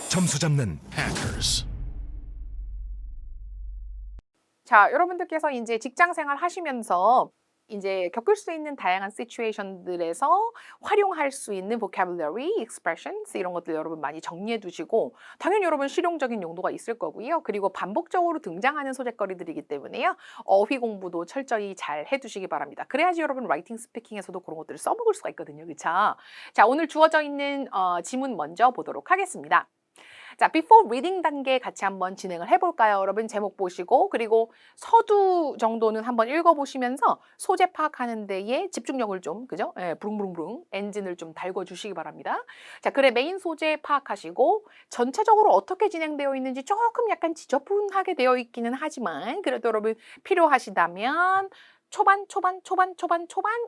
점수 잡는 Hackers. 자, 여러분들께서 이제 직장 생활 하시면서 이제 겪을 수 있는 다양한 시츄에이션들에서 활용할 수 있는 vocabulary, expressions 이런 것들 여러분 많이 정리해 두시고 당연히 여러분 실용적인 용도가 있을 거고요. 그리고 반복적으로 등장하는 소재거리들이기 때문에요. 어휘 공부도 철저히 잘 해두시기 바랍니다. 그래야지 여러분 라이팅 스피킹에서도 그런 것들을 써먹을 수가 있거든요. 그쵸? 자, 오늘 주어져 있는 지문 먼저 보도록 하겠습니다. 자, before reading 단계 같이 한번 진행을 해볼까요? 여러분 제목 보시고 그리고 서두 정도는 한번 읽어보시면서 소재 파악하는 데에 집중력을 좀, 그죠? 예, 부릉부릉부릉 엔진을 좀 달궈주시기 바랍니다. 자, 글의 메인 소재 파악하시고 전체적으로 어떻게 진행되어 있는지 조금 약간 지저분하게 되어 있기는 하지만 그래도 여러분 필요하시다면 초반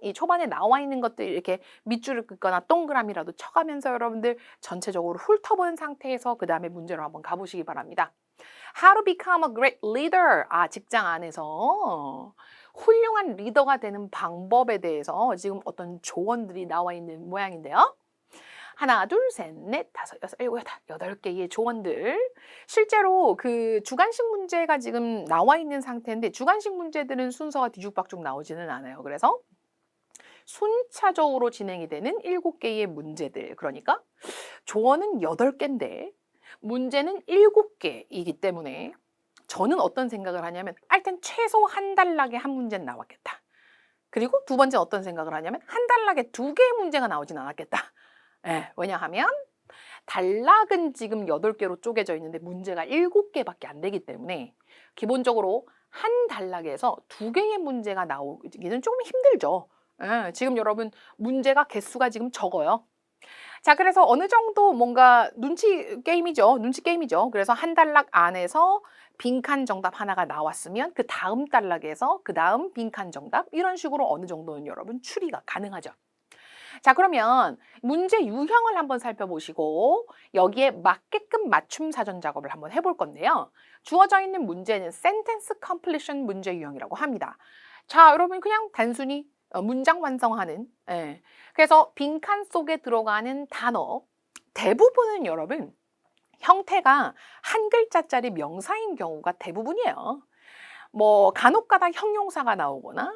이 초반에 나와 있는 것들 이렇게 밑줄을 긋거나 동그라미라도 쳐가면서 여러분들 전체적으로 훑어본 상태에서 그 다음에 문제로 한번 가보시기 바랍니다. How to become a great leader. 직장 안에서 훌륭한 리더가 되는 방법에 대해서 지금 어떤 조언들이 나와 있는 모양인데요. 하나, 둘, 셋, 넷, 다섯, 여섯, 일곱, 여덟 개의 조언들. 실제로 그 주관식 문제가 지금 나와 있는 상태인데 주관식 문제들은 순서가 뒤죽박죽 나오지는 않아요. 그래서 순차적으로 진행이 되는 7개의 문제들. 그러니까 조언은 8개인데 문제는 7개이기 때문에 저는 어떤 생각을 하냐면 일단 최소 한 단락에 한 문제는 나왔겠다. 그리고 두 번째 어떤 생각을 하냐면 한 단락에 2개의 문제가 나오진 않았겠다. 예, 왜냐하면 단락은 지금 8개로 쪼개져 있는데 문제가 7개밖에 안 되기 때문에 기본적으로 한 단락에서 2개의 문제가 나오기는 조금 힘들죠. 예, 지금 여러분 문제가 개수가 지금 적어요. 자, 그래서 어느 정도 뭔가 눈치 게임이죠. 그래서 한 단락 안에서 빈칸 정답 하나가 나왔으면 그 다음 단락에서 그 다음 빈칸 정답 이런 식으로 어느 정도는 여러분 추리가 가능하죠. 자, 그러면 문제 유형을 한번 살펴보시고 여기에 맞게끔 맞춤 사전 작업을 한번 해볼 건데요. 주어져 있는 문제는 sentence completion 문제 유형이라고 합니다. 자, 여러분 그냥 단순히 문장 완성하는 그래서 빈칸 속에 들어가는 단어 대부분은 여러분 형태가 한 글자짜리 명사인 경우가 대부분이에요. 뭐 간혹가다 형용사가 나오거나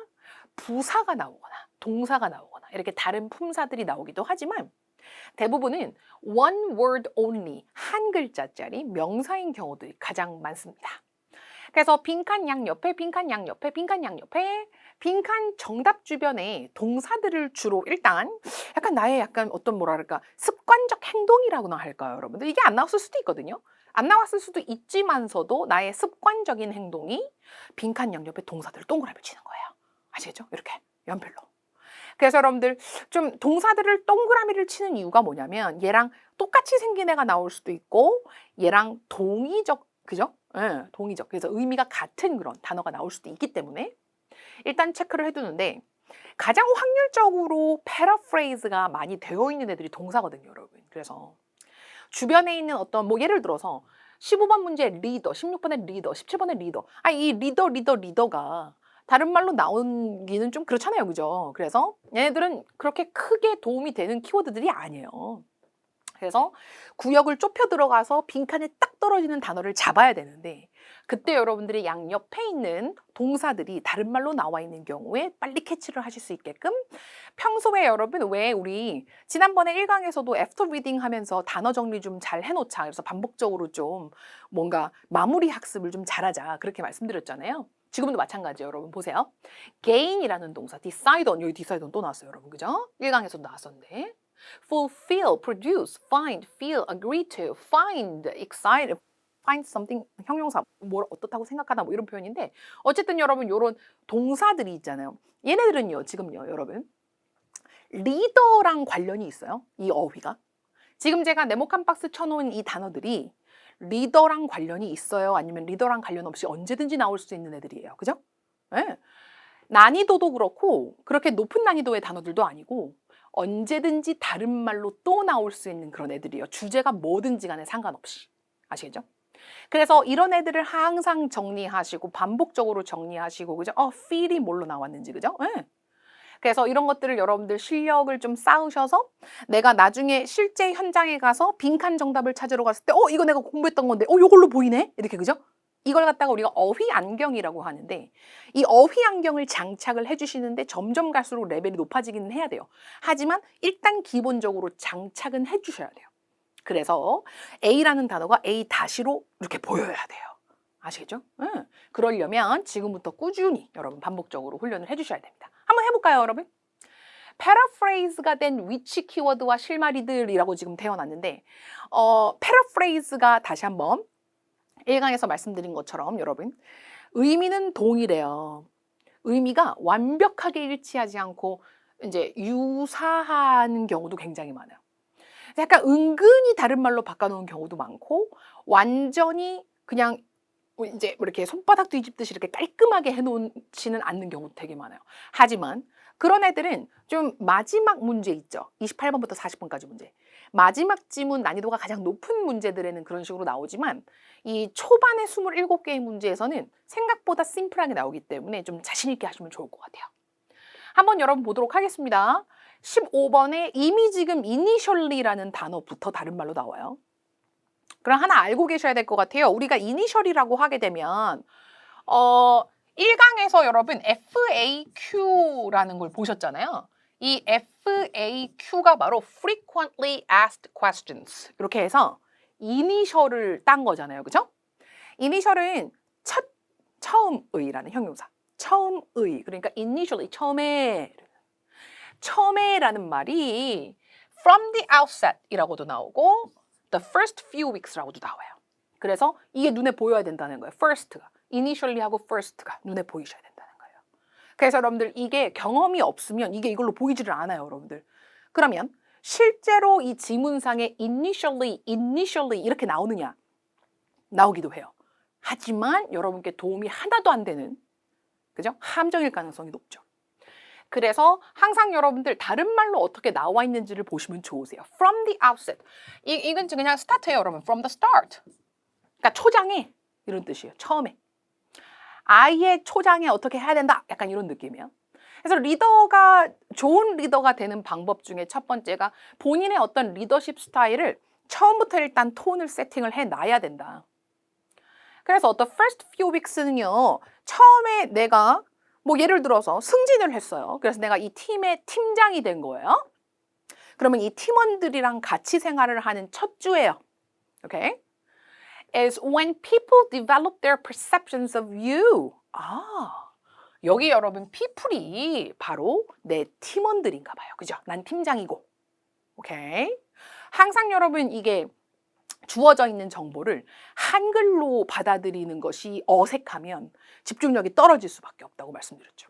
부사가 나오거나 동사가 나오거나 이렇게 다른 품사들이 나오기도 하지만 대부분은 one word only 한 글자짜리 명사인 경우들이 가장 많습니다. 그래서 빈칸 양옆에 빈칸 정답 주변에 동사들을 주로 일단 약간 나의 약간 어떤 뭐랄까 습관적 행동이라고나 할까요, 여러분들? 이게 안 나왔을 수도 있거든요. 안 나왔을 수도 있지만서도 나의 습관적인 행동이 빈칸 양옆에 동사들을 동그라미 치는 거예요. 아시겠죠? 이렇게 연필로. 그래서 여러분들 좀 동사들을 동그라미를 치는 이유가 뭐냐면 얘랑 똑같이 생긴 애가 나올 수도 있고 얘랑 동의적, 그죠? 예, 동의적. 그래서 의미가 같은 그런 단어가 나올 수도 있기 때문에 일단 체크를 해두는데 가장 확률적으로 패러프레이즈가 많이 되어 있는 애들이 동사거든요, 여러분. 그래서 주변에 있는 어떤 뭐 예를 들어서 15번 문제 리더, 16번의 리더, 17번의 리더. 이 리더가 다른 말로 나오기는 좀 그렇잖아요. 그죠? 그래서 얘네들은 그렇게 크게 도움이 되는 키워드들이 아니에요. 그래서 구역을 좁혀 들어가서 빈칸에 딱 떨어지는 단어를 잡아야 되는데 그때 여러분들이 양옆에 있는 동사들이 다른 말로 나와 있는 경우에 빨리 캐치를 하실 수 있게끔 평소에 여러분 왜 우리 지난번에 1강에서도 애프터 리딩 하면서 단어 정리 좀 잘 해놓자. 그래서 반복적으로 좀 뭔가 마무리 학습을 좀 잘하자. 그렇게 말씀드렸잖아요. 지금도 마찬가지예요. 여러분 보세요. gain이라는 동사, decide on, 여기 decide on 또 나왔어요. 여러분 그죠? 1강에서도 나왔었는데 fulfill, produce, find, feel, agree to, find, excite, find something 형용사 뭘 어떻다고 생각하다 뭐 이런 표현인데 어쨌든 여러분 이런 동사들이 있잖아요. 얘네들은요 지금요 여러분 리더랑 관련이 있어요. 이 어휘가. 지금 제가 네모칸 박스 쳐놓은 이 단어들이 리더랑 관련이 있어요? 아니면 리더랑 관련 없이 언제든지 나올 수 있는 애들이에요. 그죠? 네. 난이도도 그렇고 그렇게 높은 난이도의 단어들도 아니고 언제든지 다른 말로 또 나올 수 있는 그런 애들이에요. 주제가 뭐든지 간에 상관없이. 아시겠죠? 그래서 이런 애들을 항상 정리하시고 반복적으로 정리하시고 그죠? feel이 뭘로 나왔는지 그죠? 네. 그래서 이런 것들을 여러분들 실력을 좀 쌓으셔서 내가 나중에 실제 현장에 가서 빈칸 정답을 찾으러 갔을 때 이거 내가 공부했던 건데 이걸로 보이네? 이렇게 그죠? 이걸 갖다가 우리가 어휘 안경이라고 하는데 이 어휘 안경을 장착을 해주시는데 점점 갈수록 레벨이 높아지기는 해야 돼요. 하지만 일단 기본적으로 장착은 해주셔야 돼요. 그래서 A라는 단어가 A-로 이렇게 보여야 돼요. 아시겠죠? 그러려면 지금부터 꾸준히 여러분 반복적으로 훈련을 해주셔야 됩니다. 한번 해볼까요, 여러분? 패러프레이즈가 된 위치 키워드와 실마리들이라고 지금 태어났는데 패러프레이즈가 다시 한번 1강에서 말씀드린 것처럼 여러분 의미는 동일해요. 의미가 완벽하게 일치하지 않고 이제 유사한 경우도 굉장히 많아요. 약간 은근히 다른 말로 바꿔놓은 경우도 많고 완전히 그냥 이제 이렇게 손바닥 뒤집듯이 이렇게 깔끔하게 해놓지는 않는 경우도 되게 많아요. 하지만 그런 애들은 좀 마지막 문제 있죠. 28번부터 40번까지 문제. 마지막 지문 난이도가 가장 높은 문제들에는 그런 식으로 나오지만 이 초반의 27개의 문제에서는 생각보다 심플하게 나오기 때문에 좀 자신 있게 하시면 좋을 것 같아요. 한번 여러분 보도록 하겠습니다. 15번에 이미 지금 initially라는 단어부터 다른 말로 나와요. 그럼 하나 알고 계셔야 될 것 같아요. 우리가 initial이라고 하게 되면 1강에서 여러분 FAQ라는 걸 보셨잖아요. 이 FAQ가 바로 frequently asked questions. 이렇게 해서 initial을 딴 거잖아요. 그죠? initial은 처음의라는 형용사. 처음의. 그러니까 initially 처음에라는 말이 from the outset이라고도 나오고 the first few weeks라고도 나와요. 그래서 이게 눈에 보여야 된다는 거예요. first가. initially하고 first가 눈에 보이셔야 된다는 거예요. 그래서 여러분들 이게 경험이 없으면 이게 이걸로 보이지를 않아요, 여러분들. 그러면 실제로 이 지문상에 initially 이렇게 나오느냐? 나오기도 해요. 하지만 여러분께 도움이 하나도 안 되는, 그죠? 함정일 가능성이 높죠. 그래서 항상 여러분들 다른 말로 어떻게 나와 있는지를 보시면 좋으세요. From the outset. 이건 그냥 스타트예요, 여러분. From the start. 그러니까 초장에 이런 뜻이에요. 처음에. 아예 초장에 어떻게 해야 된다. 약간 이런 느낌이에요. 그래서 좋은 리더가 되는 방법 중에 첫 번째가 본인의 어떤 리더십 스타일을 처음부터 일단 톤을 세팅을 해놔야 된다. 그래서 the first few weeks는요. 처음에 내가 예를 들어서 승진을 했어요. 그래서 내가 이 팀의 팀장이 된 거예요. 그러면 이 팀원들이랑 같이 생활을 하는 첫 주예요. Okay? Is when people develop their perceptions of you. 여기 여러분 people이 바로 내 팀원들인가 봐요. 그죠? 난 팀장이고. 오케이? 항상 여러분 이게 주어져 있는 정보를 한글로 받아들이는 것이 어색하면 집중력이 떨어질 수밖에 없다고 말씀드렸죠.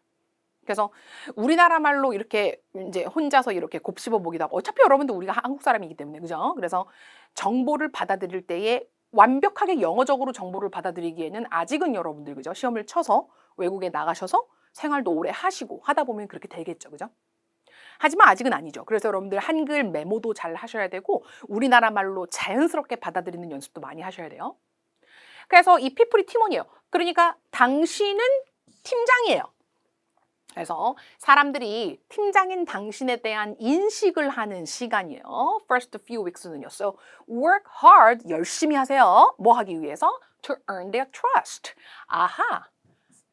그래서 우리나라 말로 이렇게 이제 혼자서 이렇게 곱씹어 보기도 하고 어차피 여러분들 우리가 한국 사람이기 때문에 그죠? 그래서 정보를 받아들일 때에 완벽하게 영어적으로 정보를 받아들이기에는 아직은 여러분들 그죠? 시험을 쳐서 외국에 나가셔서 생활도 오래 하시고 하다 보면 그렇게 되겠죠. 그죠? 하지만 아직은 아니죠. 그래서 여러분들 한글 메모도 잘 하셔야 되고 우리나라 말로 자연스럽게 받아들이는 연습도 많이 하셔야 돼요. 그래서 이 피플이 팀원이에요. 그러니까 당신은 팀장이에요. 그래서 사람들이 팀장인 당신에 대한 인식을 하는 시간이에요. First few weeks는요. So work hard, 열심히 하세요. 뭐 하기 위해서? To earn their trust. 아하.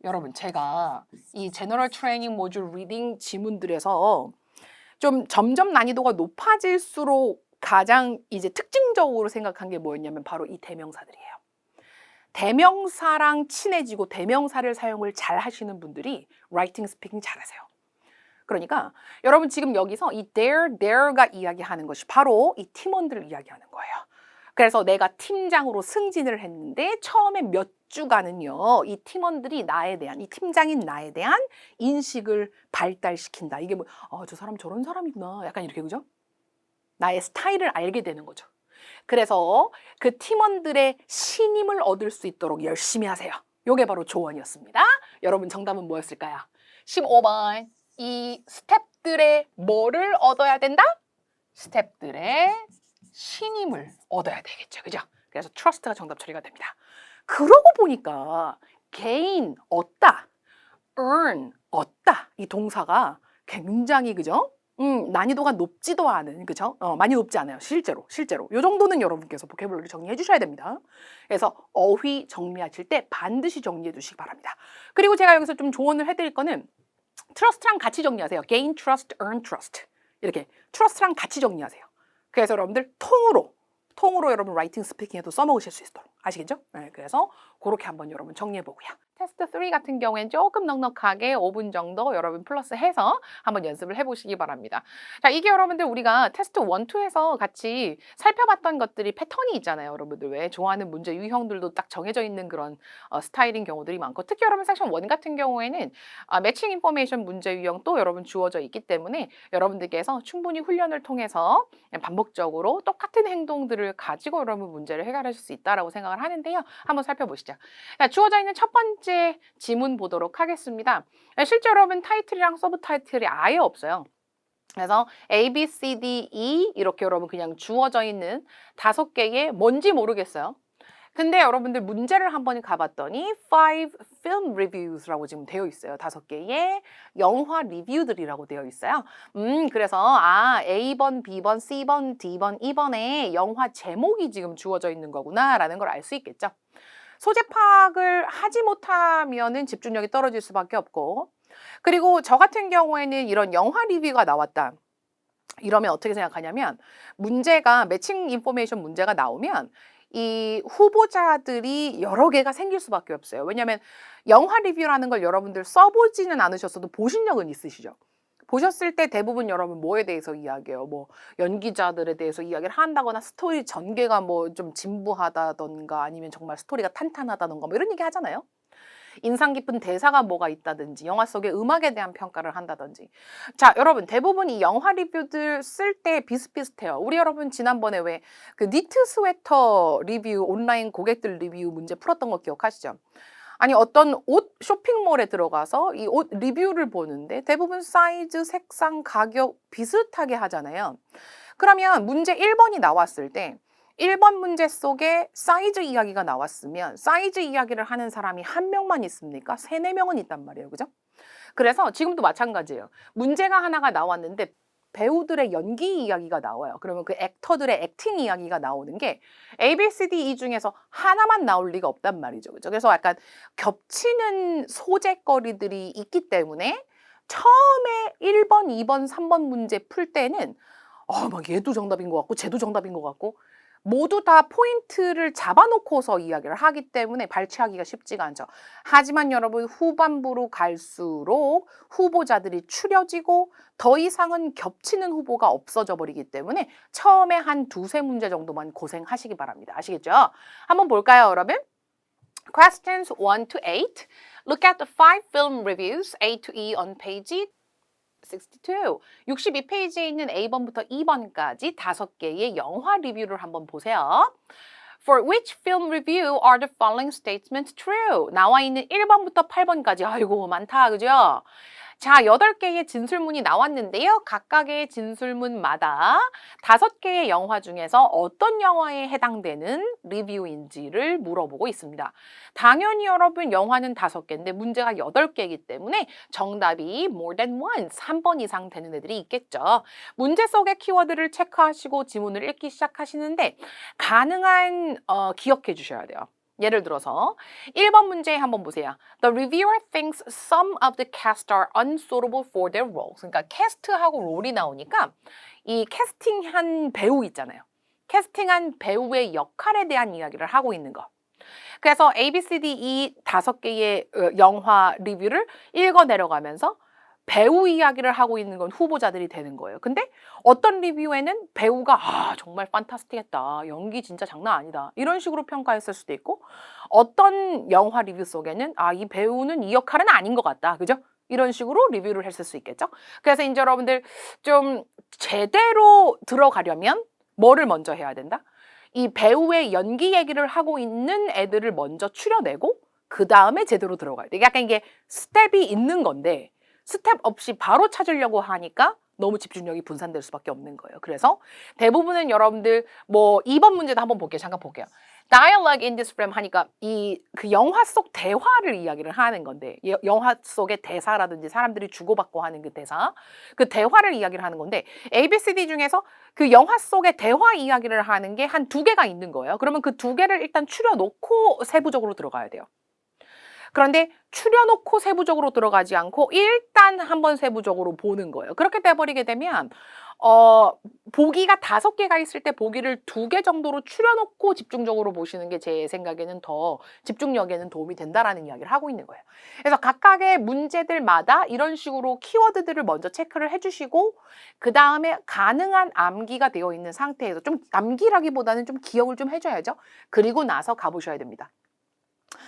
여러분 제가 이 제너럴 트레이닝 모듈 리딩 지문들에서 좀 점점 난이도가 높아질수록 가장 이제 특징적으로 생각한 게 뭐였냐면 바로 이 대명사들이에요. 대명사랑 친해지고 대명사를 사용을 잘 하시는 분들이 라이팅 스피킹 잘하세요. 그러니까 여러분 지금 여기서 이 there가 이야기하는 것이 바로 이 팀원들을 이야기하는 거예요. 그래서 내가 팀장으로 승진을 했는데 처음에 몇 주간은요. 이 팀원들이 나에 대한, 이 팀장인 나에 대한 인식을 발달시킨다. 이게 저 사람 저런 사람이구나. 약간 이렇게 그죠? 나의 스타일을 알게 되는 거죠. 그래서 그 팀원들의 신임을 얻을 수 있도록 열심히 하세요. 이게 바로 조언이었습니다. 여러분 정답은 뭐였을까요? 15번. 이 스텝들의 뭐를 얻어야 된다? 스텝들의 신임을 얻어야 되겠죠. 그죠? 그래서 trust가 정답 처리가 됩니다. 그러고 보니까 gain, 얻다, earn, 얻다 이 동사가 굉장히 그죠? 난이도가 높지도 않은 그죠? 많이 높지 않아요. 실제로. 요 정도는 여러분께서 보캐블러리 정리해 주셔야 됩니다. 그래서 어휘 정리하실 때 반드시 정리해 두시기 바랍니다. 그리고 제가 여기서 좀 조언을 해드릴 거는 trust랑 같이 정리하세요. gain trust, earn trust. 이렇게 trust랑 같이 정리하세요. 그래서 여러분들 통으로 여러분 라이팅 스피킹에도 써먹으실 수 있도록 아시겠죠? 네, 그래서 그렇게 한번 여러분 정리해 보고요. 테스트 3 같은 경우에는 조금 넉넉하게 5분 정도 여러분 플러스 해서 한번 연습을 해보시기 바랍니다. 자, 이게 여러분들 우리가 테스트 1, 2에서 같이 살펴봤던 것들이 패턴이 있잖아요. 여러분들 왜 좋아하는 문제 유형들도 딱 정해져 있는 그런 스타일인 경우들이 많고 특히 여러분 섹션 1 같은 경우에는 매칭 인포메이션 문제 유형도 여러분 주어져 있기 때문에 여러분들께서 충분히 훈련을 통해서 반복적으로 똑같은 행동들을 가지고 여러분 문제를 해결하실 수 있다라고 생각을 하는데요. 한번 살펴보시죠. 자, 주어져 있는 첫 번째 지문 보도록 하겠습니다. 실제 여러분 타이틀이랑 서브 타이틀이 아예 없어요. 그래서 A, B, C, D, E 이렇게 여러분 그냥 주어져 있는 5개의 뭔지 모르겠어요. 근데 여러분들 문제를 한번 가봤더니 5 film reviews라고 지금 되어 있어요. 5개의 영화 리뷰들이라고 되어 있어요. 그래서 A번, B번, C번, D번, E번에 영화 제목이 지금 주어져 있는 거구나라는 걸 알 수 있겠죠. 소재 파악을 하지 못하면은 집중력이 떨어질 수밖에 없고 그리고 저 같은 경우에는 이런 영화 리뷰가 나왔다. 이러면 어떻게 생각하냐면 문제가 매칭 인포메이션 문제가 나오면 이 후보자들이 여러 개가 생길 수밖에 없어요. 왜냐하면 영화 리뷰라는 걸 여러분들 써보지는 않으셨어도 보신 적은 있으시죠? 보셨을 때 대부분 여러분 뭐에 대해서 이야기해요? 뭐 연기자들에 대해서 이야기를 한다거나 스토리 전개가 뭐 좀 진부하다던가 아니면 정말 스토리가 탄탄하다던가 뭐 이런 얘기 하잖아요. 인상 깊은 대사가 뭐가 있다든지 영화 속의 음악에 대한 평가를 한다든지 자 여러분 대부분 이 영화 리뷰들 쓸 때 비슷비슷해요. 우리 여러분 지난번에 왜 그 니트 스웨터 리뷰 온라인 고객들 리뷰 문제 풀었던 거 기억하시죠? 아니 어떤 옷 쇼핑몰에 들어가서 이 옷 리뷰를 보는데 대부분 사이즈, 색상, 가격 비슷하게 하잖아요. 그러면 문제 1번이 나왔을 때 1번 문제 속에 사이즈 이야기가 나왔으면 사이즈 이야기를 하는 사람이 1명만 있습니까? 3, 4명은 있단 말이에요. 그죠? 그래서 지금도 마찬가지예요. 문제가 하나가 나왔는데 배우들의 연기 이야기가 나와요. 그러면 그 액터들의 액팅 이야기가 나오는 게 A, B, C, D, E 중에서 하나만 나올 리가 없단 말이죠. 그죠? 그래서 약간 겹치는 소재거리들이 있기 때문에 처음에 1번, 2번, 3번 문제 풀 때는 막 얘도 정답인 것 같고 쟤도 정답인 것 같고 모두 다 포인트를 잡아놓고서 이야기를 하기 때문에 발췌하기가 쉽지가 않죠. 하지만 여러분 후반부로 갈수록 후보자들이 추려지고 더 이상은 겹치는 후보가 없어져 버리기 때문에 처음에 한 2, 3 문제 정도만 고생하시기 바랍니다. 아시겠죠? 한번 볼까요, 여러분? Questions 1 to 8. Look at the 5 film reviews A to E on page 62. 62페이지에 있는 A번부터 E번까지 5개의 영화 리뷰를 한번 보세요. For which film review are the following statements true? 나와 있는 1번부터 8번까지 아이고 많다 그죠? 자, 8개의 진술문이 나왔는데요. 각각의 진술문마다 5개의 영화 중에서 어떤 영화에 해당되는 리뷰인지를 물어보고 있습니다. 당연히 여러분 영화는 5개인데 문제가 8개이기 때문에 정답이 more than once, 3번 이상 되는 애들이 있겠죠. 문제 속의 키워드를 체크하시고 지문을 읽기 시작하시는데 가능한 기억해 주셔야 돼요. 예를 들어서 1번 문제 한번 보세요. The reviewer thinks some of the cast are unsuitable for their roles. 그러니까 캐스트하고 롤이 나오니까 이 캐스팅한 배우 있잖아요. 캐스팅한 배우의 역할에 대한 이야기를 하고 있는 거. 그래서 A, B, C, D, E 5개의 영화 리뷰를 읽어 내려가면서 배우 이야기를 하고 있는 건 후보자들이 되는 거예요. 근데 어떤 리뷰에는 배우가 정말 판타스틱했다. 연기 진짜 장난 아니다. 이런 식으로 평가했을 수도 있고 어떤 영화 리뷰 속에는 이 배우는 이 역할은 아닌 것 같다. 그죠? 이런 식으로 리뷰를 했을 수 있겠죠. 그래서 이제 여러분들 좀 제대로 들어가려면 뭐를 먼저 해야 된다? 이 배우의 연기 얘기를 하고 있는 애들을 먼저 추려내고 그 다음에 제대로 들어가야 돼. 약간 이게 스텝이 있는 건데 스텝 없이 바로 찾으려고 하니까 너무 집중력이 분산될 수밖에 없는 거예요. 그래서 대부분은 여러분들 뭐 2번 문제도 한번 볼게요. 잠깐 볼게요. Dialogue in this film 하니까 그 영화 속 대화를 이야기를 하는 건데 영화 속의 대사라든지 사람들이 주고받고 하는 그 대사 그 대화를 이야기를 하는 건데 ABCD 중에서 그 영화 속의 대화 이야기를 하는 게 한 2개가 있는 거예요. 그러면 그 2개를 일단 추려놓고 세부적으로 들어가야 돼요. 그런데 추려놓고 세부적으로 들어가지 않고 일단 한번 세부적으로 보는 거예요. 그렇게 돼버리게 되면 보기가 5개가 있을 때 보기를 2개 정도로 추려놓고 집중적으로 보시는 게 제 생각에는 더 집중력에는 도움이 된다라는 이야기를 하고 있는 거예요. 그래서 각각의 문제들마다 이런 식으로 키워드들을 먼저 체크를 해주시고 그 다음에 가능한 암기가 되어 있는 상태에서 좀 암기라기보다는 좀 기억을 좀 해줘야죠. 그리고 나서 가보셔야 됩니다.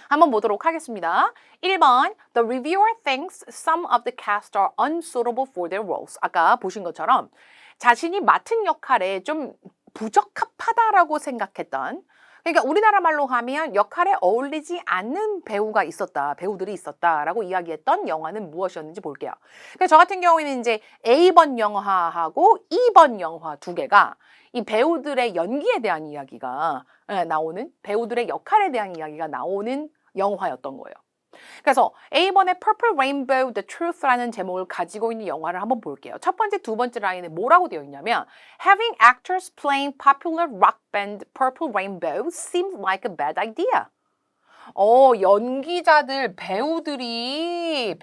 한번 보도록 하겠습니다. 1번 The reviewer thinks some of the cast are unsuitable for their roles. 아까 보신 것처럼 자신이 맡은 역할에 좀 부적합하다라고 생각했던 그러니까 우리나라 말로 하면 역할에 어울리지 않는 배우들이 있었다라고 이야기했던 영화는 무엇이었는지 볼게요. 그래서 저 같은 경우에는 이제 A번 영화하고 2번 영화 2개가 이 배우들의 연기에 대한 이야기가 나오는 배우들의 역할에 대한 이야기가 나오는 영화였던 거예요. 그래서 A번의 Purple Rainbow The Truth라는 제목을 가지고 있는 영화를 한번 볼게요. 첫 번째, 두 번째 라인에 뭐라고 되어 있냐면 Having actors playing popular rock band Purple Rainbow seems like a bad idea. 연기자들, 배우들이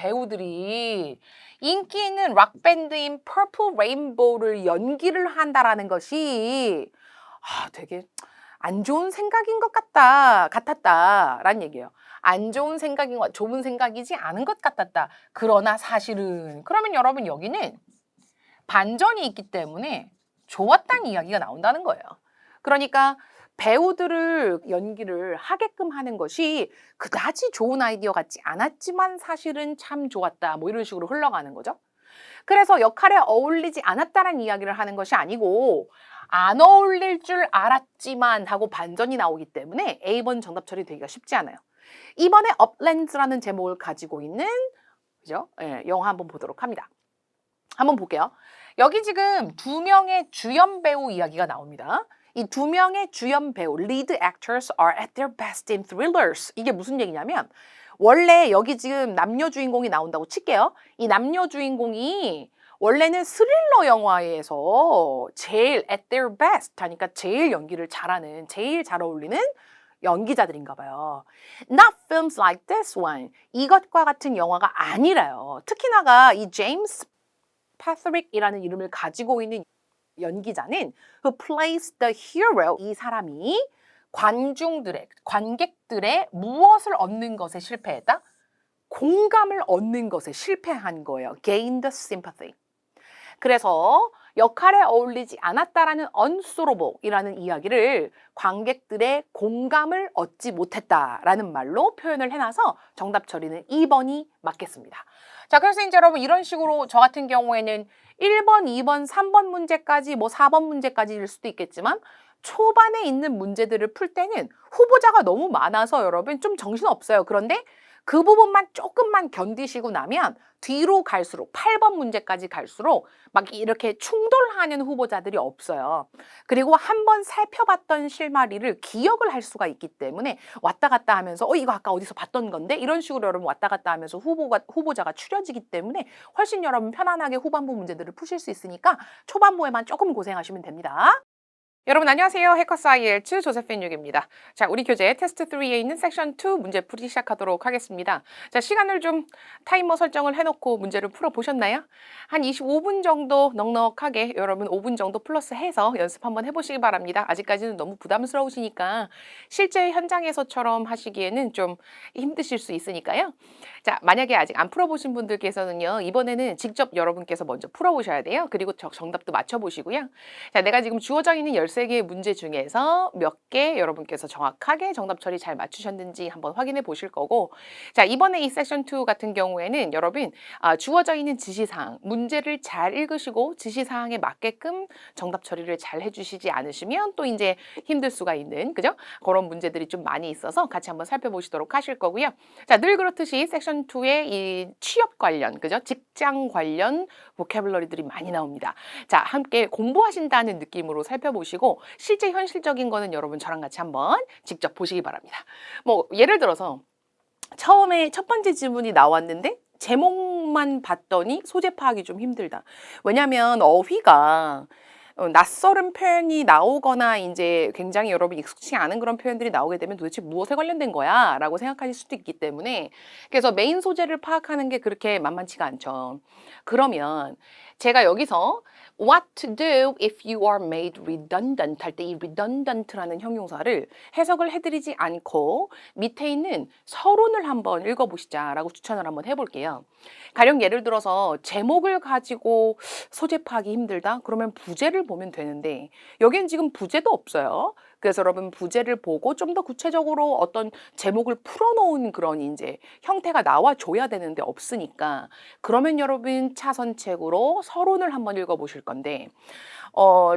인기 있는 락밴드인 Purple Rainbow를 연기를 한다라는 것이 되게 안 좋은 생각인 것 같았다라는 얘기예요. 안 좋은 생각인 것, 좋은 생각이지 않은 것 같았다. 그러나 사실은 그러면 여러분 여기는 반전이 있기 때문에 좋았다는 이야기가 나온다는 거예요. 그러니까 배우들을 연기를 하게끔 하는 것이 그다지 좋은 아이디어 같지 않았지만 사실은 참 좋았다. 뭐 이런 식으로 흘러가는 거죠. 그래서 역할에 어울리지 않았다는 이야기를 하는 것이 아니고 안 어울릴 줄 알았지만 하고 반전이 나오기 때문에 A번 정답 처리되기가 쉽지 않아요. 이번에 업랜드라는 제목을 가지고 있는 그죠? 영화 한번 보도록 합니다. 한번 볼게요. 여기 지금 2명의 주연 배우 이야기가 나옵니다. 이 2명의 주연 배우, lead actors are at their best in thrillers. 이게 무슨 얘기냐면 원래 여기 지금 남녀 주인공이 나온다고 칠게요. 이 남녀 주인공이 원래는 스릴러 영화에서 제일 at their best 하니까 제일 연기를 잘하는, 제일 잘 어울리는 연기자들인가 봐요. Not films like this one. 이것과 같은 영화가 아니라요. 특히나가 이 제임스 패트릭이라는 이름을 가지고 있는 연기자는 who plays the hero. 이 사람이 관객들의 무엇을 얻는 것에 실패했다? 공감을 얻는 것에 실패한 거예요. Gain the sympathy. 그래서 역할에 어울리지 않았다라는 unsuitable이라는 이야기를 관객들의 공감을 얻지 못했다라는 말로 표현을 해놔서 정답 처리는 2번이 맞겠습니다. 자, 그래서 이제 여러분 이런 식으로 저 같은 경우에는 1번, 2번, 3번 문제까지 뭐 4번 문제까지일 수도 있겠지만 초반에 있는 문제들을 풀 때는 후보자가 너무 많아서 여러분 좀 정신없어요. 그런데 그 부분만 조금만 견디시고 나면 뒤로 갈수록 8번 문제까지 갈수록 막 이렇게 충돌하는 후보자들이 없어요. 그리고 한번 살펴봤던 실마리를 기억을 할 수가 있기 때문에 왔다 갔다 하면서 이거 아까 어디서 봤던 건데 이런 식으로 여러분 왔다 갔다 하면서 후보자가 추려지기 때문에 훨씬 여러분 편안하게 후반부 문제들을 푸실 수 있으니까 초반부에만 조금 고생하시면 됩니다. 여러분 안녕하세요. 해커스 IELTS 조세핀 유기입니다. 자, 우리 교재 테스트 3에 있는 섹션 2 문제 풀이 시작하도록 하겠습니다. 자, 시간을 좀 타이머 설정을 해놓고 문제를 풀어보셨나요? 한 25분 정도 넉넉하게 여러분 5분 정도 플러스 해서 연습 한번 해보시기 바랍니다. 아직까지는 너무 부담스러우시니까 실제 현장에서처럼 하시기에는 좀 힘드실 수 있으니까요. 자, 만약에 아직 안 풀어보신 분들께서는요. 이번에는 직접 여러분께서 먼저 풀어보셔야 돼요. 그리고 정답도 맞춰보시고요. 자, 내가 지금 주어져 있는 13개의 문제 중에서 몇 개 여러분께서 정확하게 정답 처리 잘 맞추셨는지 한번 확인해 보실 거고, 자, 이번에 이 세션 2 같은 경우에는 여러분 주어져 있는 지시사항, 문제를 잘 읽으시고 지시사항에 맞게끔 정답 처리를 잘 해주시지 않으시면 또 이제 힘들 수가 있는, 그죠? 그런 문제들이 좀 많이 있어서 같이 한번 살펴보시도록 하실 거고요. 자, 늘 그렇듯이 세션 2에 이 취업 관련, 그죠? 직장 관련 보캐블러리들이 많이 나옵니다. 자, 함께 공부하신다는 느낌으로 살펴보시고 실제 현실적인 거는 여러분 저랑 같이 한번 직접 보시기 바랍니다. 뭐 예를 들어서 처음에 첫 번째 질문이 나왔는데 제목만 봤더니 소재 파악이 좀 힘들다. 왜냐하면 어휘가 낯설은 표현이 나오거나 이제 굉장히 여러분 익숙치 않은 그런 표현들이 나오게 되면 도대체 무엇에 관련된 거야? 라고 생각하실 수도 있기 때문에, 그래서 메인 소재를 파악하는 게 그렇게 만만치가 않죠. 그러면 제가 여기서 what to do if you are made redundant 할 때 이 redundant라는 형용사를 해석을 해드리지 않고 밑에 있는 서론을 한번 읽어보시자라고 추천을 한번 해볼게요. 가령 예를 들어서 제목을 가지고 소재 파악이 힘들다? 그러면 부제를 보면 되는데 여기는 지금 부제도 없어요. 그래서 여러분 부제를 보고 좀 더 구체적으로 어떤 제목을 풀어놓은 그런 이제 형태가 나와줘야 되는데 없으니까, 그러면 여러분 차선책으로 서론을 한번 읽어보실 건데,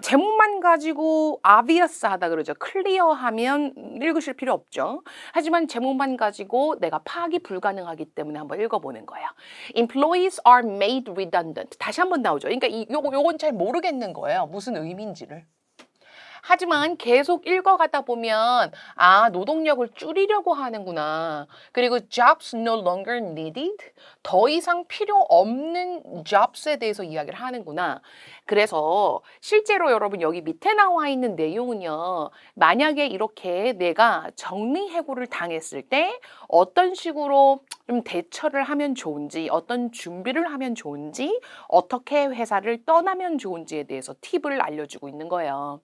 제목만 가지고 obvious 하다 그러죠. 클리어하면 읽으실 필요 없죠. 하지만 제목만 가지고 내가 파악이 불가능하기 때문에 한번 읽어보는 거예요. Employees are made redundant. 다시 한번 나오죠. 그러니까 요건 잘 모르겠는 거예요. 무슨 의미인지를. 하지만 계속 읽어가다 보면 노동력을 줄이려고 하는구나. 그리고 jobs no longer needed. 더 이상 필요 없는 jobs에 대해서 이야기를 하는구나. 그래서 실제로 여러분 여기 밑에 나와 있는 내용은요. 만약에 이렇게 내가 정리해고를 당했을 때 어떤 식으로 좀 대처를 하면 좋은지, 어떤 준비를 하면 좋은지, 어떻게 회사를 떠나면 좋은지에 대해서 팁을 알려주고 있는 거예요.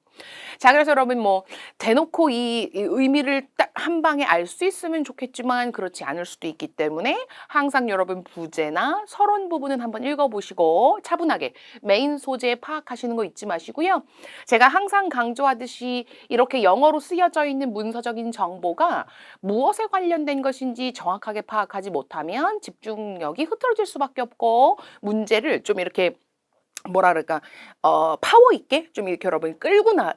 자, 그래서 여러분 뭐 대놓고 이 의미를 딱 한 방에 알 수 있으면 좋겠지만 그렇지 않을 수도 있기 때문에 항상 여러분 부제나 서론 부분은 한번 읽어보시고 차분하게 메인 소재 파악하시는 거 잊지 마시고요. 제가 항상 강조하듯이 이렇게 영어로 쓰여져 있는 문서적인 정보가 무엇에 관련된 것인지 정확하게 파악하지 못하면 집중력이 흐트러질 수밖에 없고 문제를 좀 이렇게 뭐라 그럴까, 파워 있게 좀 이렇게 여러분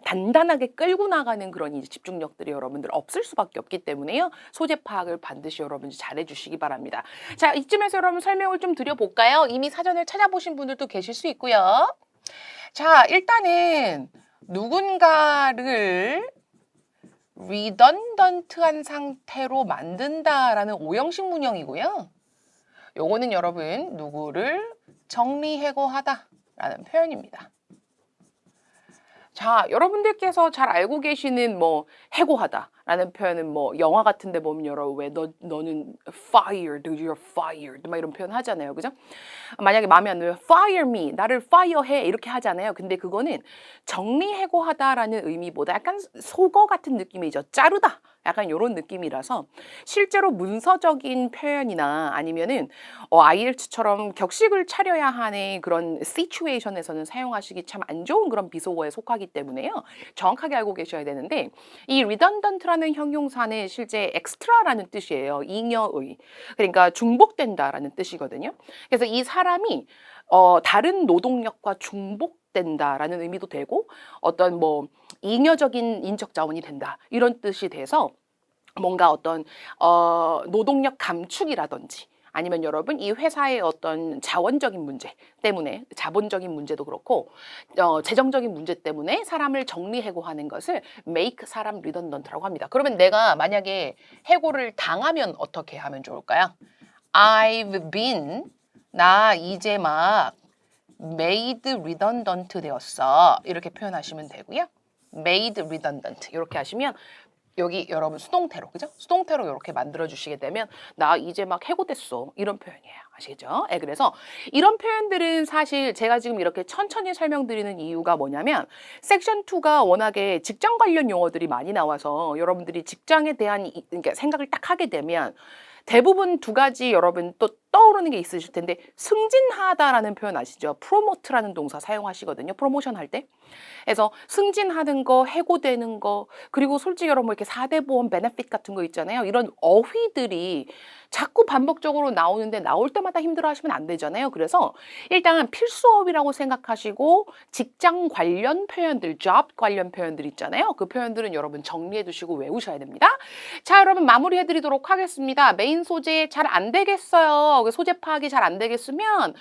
단단하게 끌고 나가는 그런 이제 집중력들이 여러분들 없을 수밖에 없기 때문에요. 소재 파악을 반드시 여러분 잘해 주시기 바랍니다. 자, 이쯤에서 여러분 설명을 좀 드려볼까요? 이미 사전을 찾아보신 분들도 계실 수 있고요. 자, 일단은 누군가를 redundant한 상태로 만든다라는 오형식 문형이고요. 요거는 여러분 누구를 정리해고하다 라는 표현입니다. 자, 여러분들께서 잘 알고 계시는 뭐 해고하다라는 표현은 뭐 영화 같은 데 보면 여러분 왜 너는 fired, you're fired 막 이런 표현 하잖아요. 그죠? 만약에 마음에 안 들면 fire me, 나를 fire해 이렇게 하잖아요. 근데 그거는 정리해고하다라는 의미보다 약간 속어 같은 느낌이죠. 자르다. 약간 이런 느낌이라서 실제로 문서적인 표현이나 아니면은 IELTS처럼 격식을 차려야 하는 그런 시츄에이션에서는 사용하시기 참 안 좋은 그런 비속어에 속하기 때문에요. 정확하게 알고 계셔야 되는데 이 redundant라는 형용사는 실제 extra라는 뜻이에요. 잉여의. 그러니까 중복된다라는 뜻이거든요. 그래서 이 사람이 다른 노동력과 중복된다라는 의미도 되고 어떤 뭐 잉여적인 인적 자원이 된다 이런 뜻이 돼서 뭔가 어떤 노동력 감축이라든지 아니면 여러분 이 회사의 어떤 자원적인 문제 때문에 자본적인 문제도 그렇고 재정적인 문제 때문에 사람을 정리해고하는 것을 make 사람 redundant라고 합니다. 그러면 내가 만약에 해고를 당하면 어떻게 하면 좋을까요? I've been 나 이제 막 made redundant 되었어. 이렇게 표현하시면 되고요. made redundant 이렇게 하시면 여기 여러분 수동태로, 그죠? 수동태로 이렇게 만들어 주시게 되면 나 이제 막 해고됐어 이런 표현이에요. 아시겠죠? 네, 그래서 이런 표현들은 사실 제가 지금 이렇게 천천히 설명드리는 이유가 뭐냐면 섹션 2가 워낙에 직장 관련 용어들이 많이 나와서 여러분들이 직장에 대한 그러니까 생각을 딱 하게 되면 대부분 두 가지 여러분 또 떠오르는 게 있으실 텐데 승진하다라는 표현 아시죠? 프로모트라는 동사 사용하시거든요. 프로모션 할 때. 그래서 승진하는 거, 해고되는 거, 그리고 솔직히 여러분 이렇게 4대 보험 베네핏 같은 거 있잖아요. 이런 어휘들이 자꾸 반복적으로 나오는데 나올 때마다 힘들어 하시면 안 되잖아요. 그래서 일단 필수어휘라고 생각하시고 직장 관련 표현들, job 관련 표현들 있잖아요. 그 표현들은 여러분 정리해 두시고 외우셔야 됩니다. 자, 여러분 마무리해 드리도록 하겠습니다. 메인 소재 잘 안 되겠어요. 소재 파악이 잘 안 되겠으면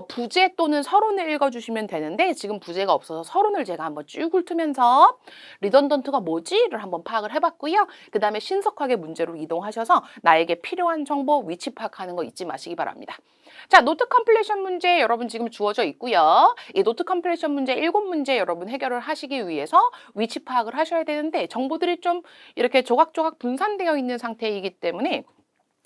부제 또는 서론을 읽어주시면 되는데 지금 부제가 없어서 서론을 제가 한번 쭉 훑으면서 리던던트가 뭐지를 한번 파악을 해봤고요. 그 다음에 신속하게 문제로 이동하셔서 나에게 필요한 정보 위치 파악하는 거 잊지 마시기 바랍니다. 자, 노트 컴플리션 문제 여러분 지금 주어져 있고요. 이 노트 컴플리션 문제 7문제 여러분 해결을 하시기 위해서 위치 파악을 하셔야 되는데 정보들이 좀 이렇게 조각조각 분산되어 있는 상태이기 때문에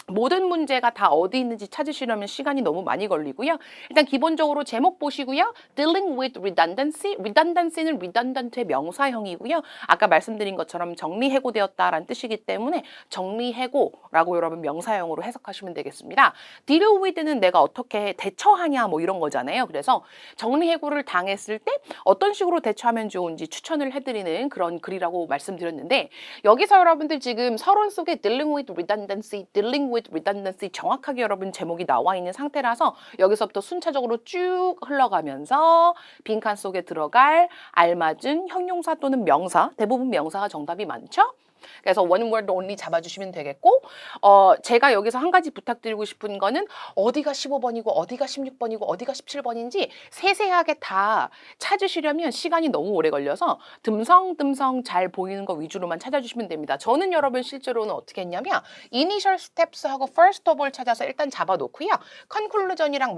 모든 문제가 다 어디 있는지 찾으시려면 시간이 너무 많이 걸리고요. 일단 기본적으로 제목 보시고요. Dealing with redundancy. redundancy는 redundant의 명사형이고요. 아까 말씀드린 것처럼 정리해고되었다라는 뜻이기 때문에 정리해고라고 여러분 명사형으로 해석하시면 되겠습니다. Deal with는 내가 어떻게 대처하냐 뭐 이런 거잖아요. 그래서 정리해고를 당했을 때 어떤 식으로 대처하면 좋은지 추천을 해드리는 그런 글이라고 말씀드렸는데 여기서 여러분들 지금 서론 속에 Dealing with redundancy, Dealing with redundancy 정확하게 여러분 제목이 나와 있는 상태라서 여기서부터 순차적으로 쭉 흘러가면서 빈칸 속에 들어갈 알맞은 형용사 또는 명사, 대부분 명사가 정답이 많죠? 그래서 one word only 잡아주시면 되겠고 제가 여기서 한 가지 부탁드리고 싶은 거는 어디가 15번이고 어디가 16번이고 어디가 17번인지 세세하게 다 찾으시려면 시간이 너무 오래 걸려서 듬성듬성 잘 보이는 거 위주로만 찾아주시면 됩니다. 저는 여러분 실제로는 어떻게 했냐면 initial steps하고 first of all 찾아서 일단 잡아놓고요. conclusion이랑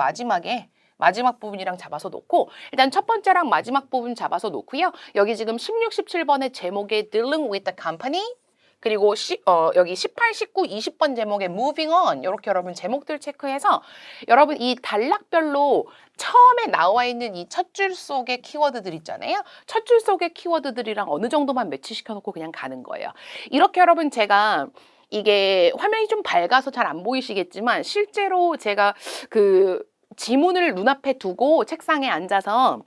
마지막 부분이랑 잡아서 놓고 일단 첫 번째랑 마지막 부분 잡아서 놓고요. 여기 지금 16, 17번의 제목에 Dealing with the company 그리고 여기 18, 19, 20번 제목에 Moving on 이렇게 여러분 제목들 체크해서 여러분 이 단락별로 처음에 나와 있는 이 첫 줄 속의 키워드들 있잖아요. 첫 줄 속의 키워드들이랑 어느 정도만 매치시켜 놓고 그냥 가는 거예요. 이렇게 여러분 제가 이게 화면이 좀 밝아서 잘 안 보이시겠지만 실제로 제가 그 지문을 눈앞에 두고 책상에 앉아서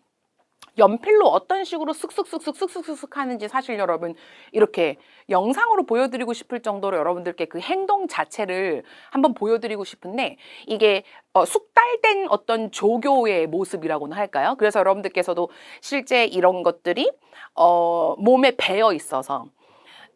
연필로 어떤 식으로 쓱쓱쓱쓱쓱쓱쓱 하는지 사실 여러분 이렇게 영상으로 보여드리고 싶을 정도로 여러분들께 그 행동 자체를 한번 보여드리고 싶은데 이게 숙달된 어떤 조교의 모습이라고나 할까요? 그래서 여러분들께서도 실제 이런 것들이 몸에 배어 있어서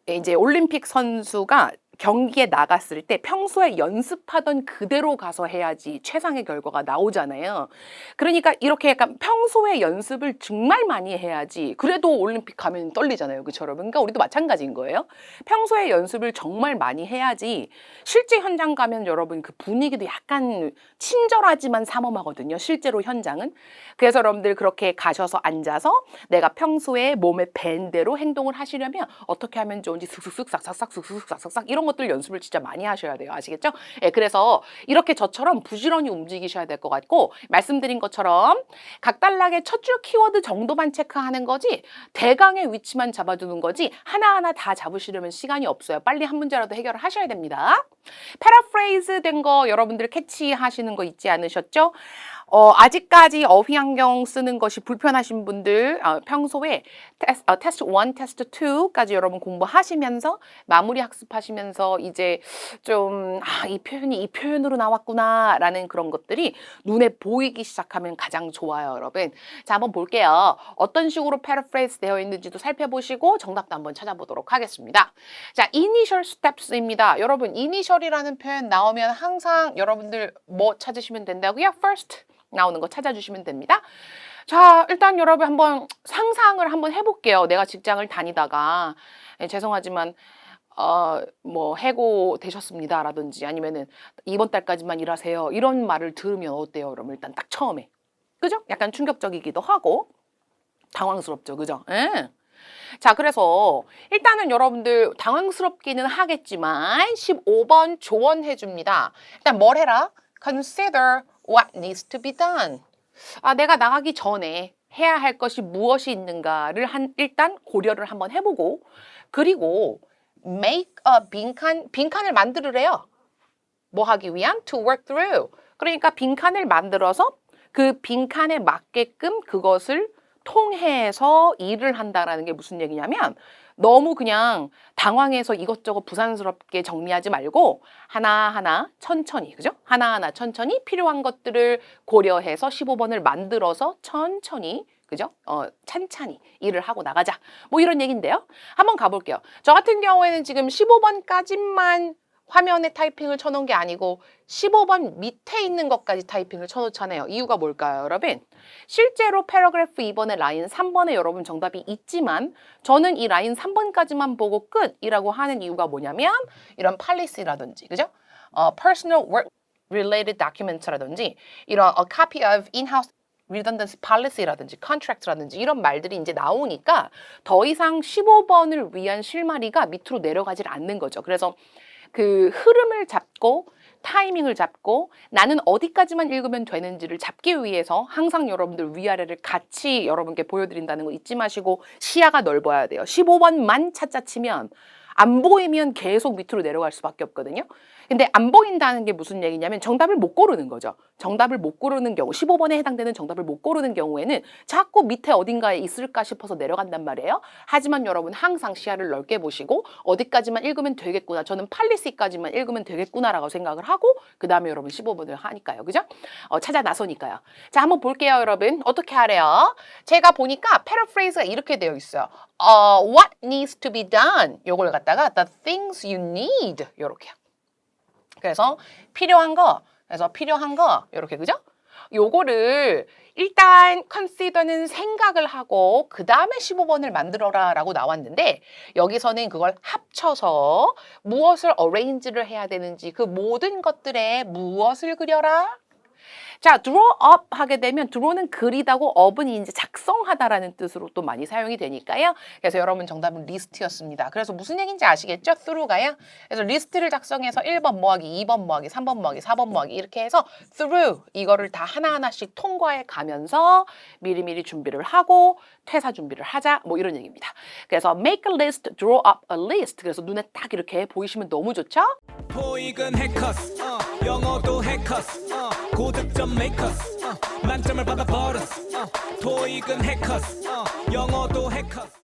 이제 올림픽 선수가 경기에 나갔을 때 평소에 연습하던 그대로 가서 해야지 최상의 결과가 나오잖아요. 그러니까 이렇게 약간 평소에 연습을 정말 많이 해야지 그래도 올림픽 가면 떨리잖아요. 그처럼. 그러니까 우리도 마찬가지인 거예요. 평소에 연습을 정말 많이 해야지 실제 현장 가면 여러분 그 분위기도 약간 친절하지만 삼엄하거든요. 실제로 현장은. 그래서 여러분들 그렇게 가셔서 앉아서 내가 평소에 몸에 밴 대로 행동을 하시려면 어떻게 하면 좋은지 슥슥슥 싹싹싹 슥슥슥 싹싹싹 이런 것들 연습을 진짜 많이 하셔야 돼요. 아시겠죠? 예, 그래서 이렇게 저처럼 부지런히 움직이셔야 될 것 같고 말씀드린 것처럼 각 단락의 첫 줄 키워드 정도만 체크하는 거지 대강의 위치만 잡아두는 거지 하나하나 다 잡으시려면 시간이 없어요. 빨리 한 문제라도 해결을 하셔야 됩니다. 패러프레이즈 된 거 여러분들 캐치하시는 거 있지 않으셨죠? 아직까지 어휘환경 쓰는 것이 불편하신 분들 평소에 테스트 1, 테스트 2까지 여러분 공부하시면서 마무리 학습하시면서 이제 좀 이 표현이 이 표현으로 나왔구나 라는 그런 것들이 눈에 보이기 시작하면 가장 좋아요, 여러분. 자, 한번 볼게요. 어떤 식으로 패러프레이즈 되어 있는지도 살펴보시고 정답도 한번 찾아보도록 하겠습니다. 자, initial steps입니다. 여러분, initial이라는 표현 나오면 항상 여러분들 뭐 찾으시면 된다고요? first 나오는 거 찾아주시면 됩니다. 자, 일단 여러분 한번 상상을 한번 해볼게요. 내가 직장을 다니다가 죄송하지만 뭐 해고 되셨습니다 라든지 아니면은 이번 달까지만 일하세요 이런 말을 들으면 어때요? 여러분 일단 딱 처음에 그죠? 약간 충격적이기도 하고 당황스럽죠, 그죠? 자, 그래서 일단은 여러분들 당황스럽기는 하겠지만 15번 조언해 줍니다. 일단 뭘 해라? Consider what needs to be done. 내가 나가기 전에 해야 할 것이 무엇이 있는가를 일단 고려를 한번 해보고 그리고 make a 빈칸을 만들으래요. 뭐 하기 위한? To work through. 그러니까 빈칸을 만들어서 그 빈칸에 맞게끔 그것을 통해서 일을 한다라는 게 무슨 얘기냐면 너무 그냥 당황해서 이것저것 부산스럽게 정리하지 말고 하나하나 천천히, 그죠? 하나하나 천천히 필요한 것들을 고려해서 15번을 만들어서 천천히, 그죠? 찬찬히 일을 하고 나가자. 뭐 이런 얘기인데요. 한번 가볼게요. 저 같은 경우에는 지금 15번까지만 화면에 타이핑을 쳐놓은 게 아니고 15번 밑에 있는 것까지 타이핑을 쳐놓잖아요. 이유가 뭘까요, 여러분? 실제로 패러그래프 2번에 라인 3번에 여러분 정답이 있지만 저는 이 라인 3번까지만 보고 끝이라고 하는 이유가 뭐냐면 이런 policy라든지, 그죠? personal work related documents라든지 이런 a copy of in-house redundancy policy라든지 contract라든지 이런 말들이 이제 나오니까 더 이상 15번을 위한 실마리가 밑으로 내려가질 않는 거죠. 그래서 그 흐름을 잡고 타이밍을 잡고 나는 어디까지만 읽으면 되는지를 잡기 위해서 항상 여러분들 위아래를 같이 여러분께 보여드린다는 거 잊지 마시고 시야가 넓어야 돼요. 15번만 찾자 치면 안 보이면 계속 밑으로 내려갈 수밖에 없거든요. 근데 안 보인다는 게 무슨 얘기냐면 정답을 못 고르는 거죠. 정답을 못 고르는 경우, 15번에 해당되는 정답을 못 고르는 경우에는 자꾸 밑에 어딘가에 있을까 싶어서 내려간단 말이에요. 하지만 여러분 항상 시야를 넓게 보시고 어디까지만 읽으면 되겠구나. 저는 팔리시까지만 읽으면 되겠구나라고 생각을 하고 그 다음에 여러분 15번을 하니까요. 그죠? 찾아 나서니까요. 자, 한번 볼게요, 여러분. 어떻게 하래요? 제가 보니까 패러프레이즈가 이렇게 되어 있어요. What needs to be done? 요걸 갖다가 the things you need 요렇게요. 그래서 필요한 거 이렇게, 그죠? 요거를 일단 consider는 생각을 하고 그 다음에 15번을 만들어라 라고 나왔는데 여기서는 그걸 합쳐서 무엇을 arrange를 해야 되는지 그 모든 것들에 무엇을 그려라? 자, draw up 하게 되면 draw는 그리다고 up은 이제 작성하다라는 뜻으로 또 많이 사용이 되니까요. 그래서 여러분 정답은 리스트였습니다. 그래서 무슨 얘기인지 아시겠죠? through가요. 그래서 리스트를 작성해서 1번 모하기, 2번 모하기, 3번 모하기, 4번 모하기 이렇게 해서 through 이거를 다 하나하나씩 통과해 가면서 미리미리 준비를 하고 퇴사 준비를 하자 뭐 이런 얘기입니다. 그래서 make a list, draw up a list. 그래서 눈에 딱 이렇게 보이시면 너무 좋죠? 토익은 해커스 영어도 해커스 고득점 메이커스 만점을 받아 버렸어 토익은 해커스 영어도 해커스